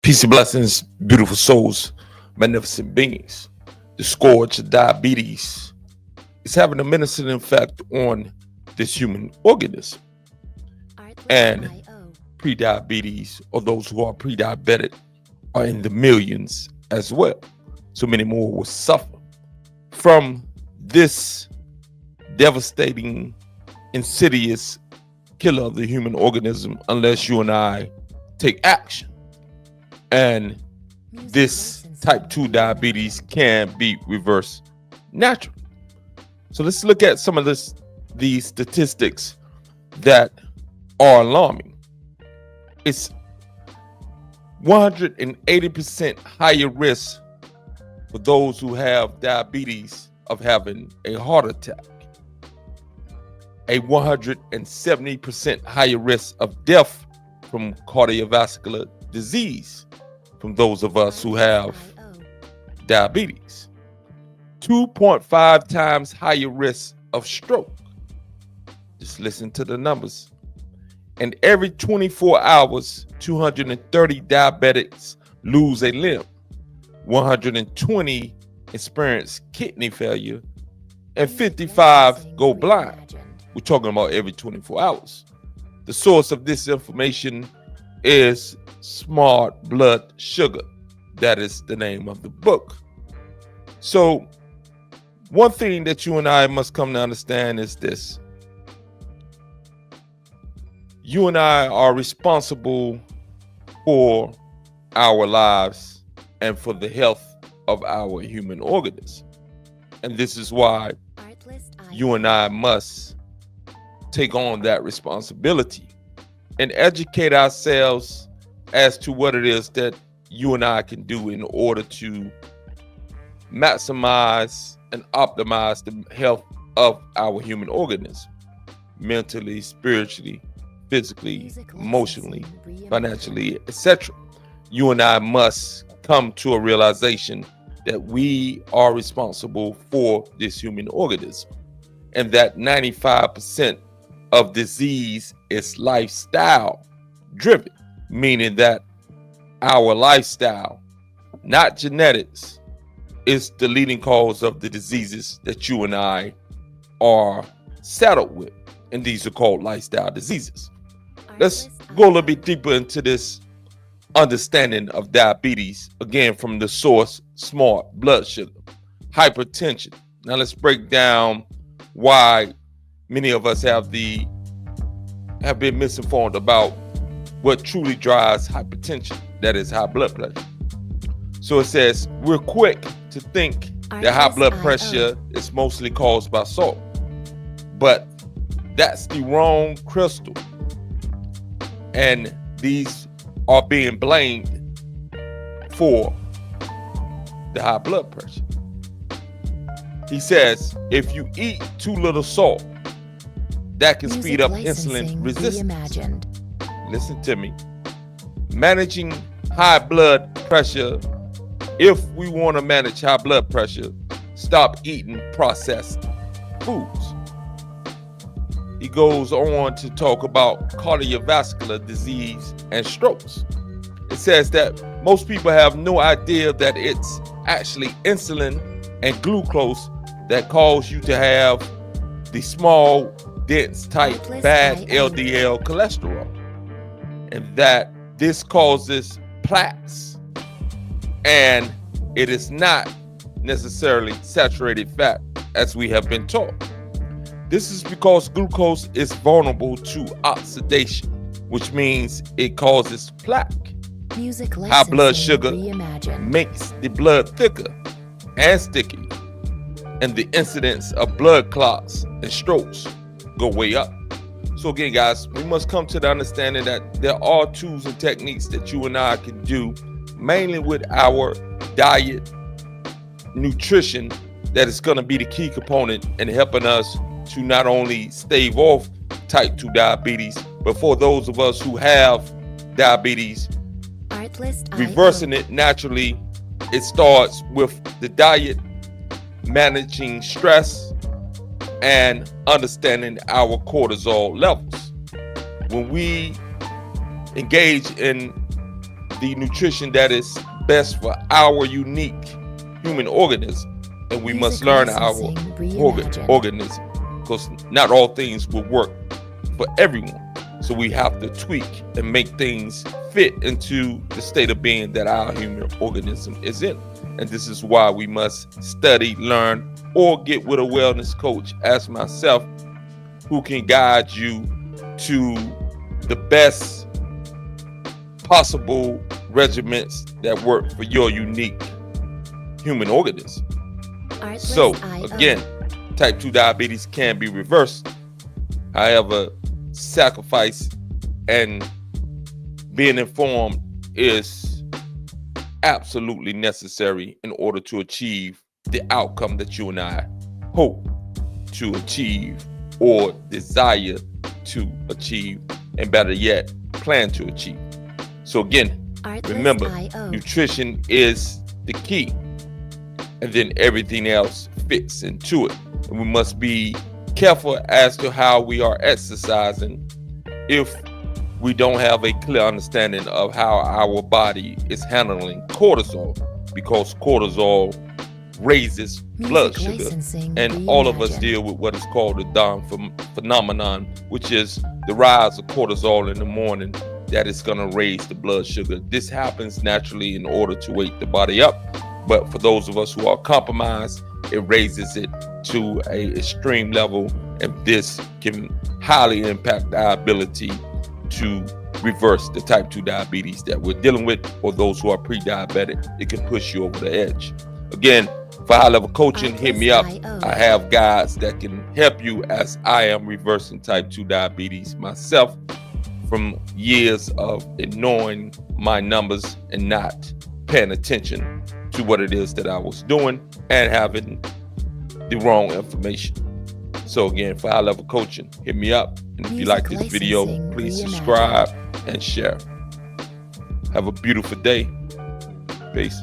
Peace and blessings, beautiful souls, magnificent beings. The scourge of diabetes is having a menacing effect on this human organism. And pre-diabetes, or those who are pre-diabetic, are in the millions as well. So many more will suffer from this devastating, insidious killer of the human organism unless you and I take action. And this type 2 diabetes can be reversed naturally. So let's look at some of these statistics that are alarming. It's 180% higher risk for those who have diabetes of having a heart attack. A 170% higher risk of death from cardiovascular disease from those of us who have diabetes. 2.5 times higher risk of stroke. Just listen to the numbers. And every 24 hours, 230 diabetics lose a limb. 120 experience kidney failure, and 55 go blind. We're talking about every 24 hours. The source of this information is Smart Blood Sugar. That is the name of the book. So one thing that you and I must come to understand is this. You and I are responsible for our lives and for the health of our human organism. And this is why you and I must take on that responsibility and educate ourselves as to what it is that you and I can do in order to maximize and optimize the health of our human organism, mentally, spiritually, physically, emotionally, financially, etc. You and I must come to a realization that we are responsible for this human organism, and that 95% of disease is lifestyle driven, meaning that our lifestyle, not genetics, is the leading cause of the diseases that you and I are saddled with. And these are called lifestyle diseases. Let's go a little bit deeper into this understanding of diabetes, again from the source, Smart Blood Sugar. Hypertension. Now let's break down why many of us have been misinformed about what truly drives hypertension, that is high blood pressure. So it says we're quick to think that high blood pressure is mostly caused by salt, but that's the wrong crystal, and these are being blamed for the high blood pressure. He says if you eat too little salt, that can speed up insulin resistance. Listen to me. Managing high blood pressure, if we want to manage high blood pressure, stop eating processed foods. He goes on to talk about cardiovascular disease and strokes. It says that most people have no idea that it's actually insulin and glucose that cause you to have the small, dense type bad LDL cholesterol, and that this causes plaques, and it is not necessarily saturated fat as we have been taught. This is because glucose is vulnerable to oxidation, which means it causes plaque. High blood sugar makes the blood thicker and stickier, and the incidence of blood clots and strokes go way up. So again, guys, we must come to the understanding that there are tools and techniques that you and I can do, mainly with our diet, nutrition, that is going to be the key component in helping us to not only stave off type 2 diabetes, but for those of us who have diabetes, reversing it naturally. It starts with the diet, managing stress, and understanding our cortisol levels. When we engage in the nutrition that is best for our unique human organism, and we must learn our organism, because not all things will work for everyone. So we have to tweak and make things fit into the state of being that our human organism is in. And this is why we must study, learn, or get with a wellness coach as myself, who can guide you to the best possible regimens that work for your unique human organism. So again, type 2 diabetes can be reversed. However, sacrifice and being informed is absolutely necessary in order to achieve the outcome that you and I hope to achieve, or desire to achieve, and better yet, plan to achieve. So again, remember, nutrition is the key, and then everything else fits into it. And we must be careful as to how we are exercising if we don't have a clear understanding of how our body is handling cortisol, because cortisol raises blood sugar, and all of us deal with what is called the dawn phenomenon, which is the rise of cortisol in the morning that is going to raise the blood sugar. This happens naturally in order to wake the body up, but for those of us who are compromised, it raises it to an extreme level, and this can highly impact our ability to reverse the type 2 diabetes that we're dealing with, or those who are pre-diabetic. It can push you over the edge. Again, for high-level coaching, hit me up. I have guys that can help you, as I am reversing type 2 diabetes myself from years of ignoring my numbers and not paying attention to what it is that I was doing and having the wrong information. So again, for high-level coaching, hit me up. And if you like this video, please subscribe and share. Have a beautiful day. Peace.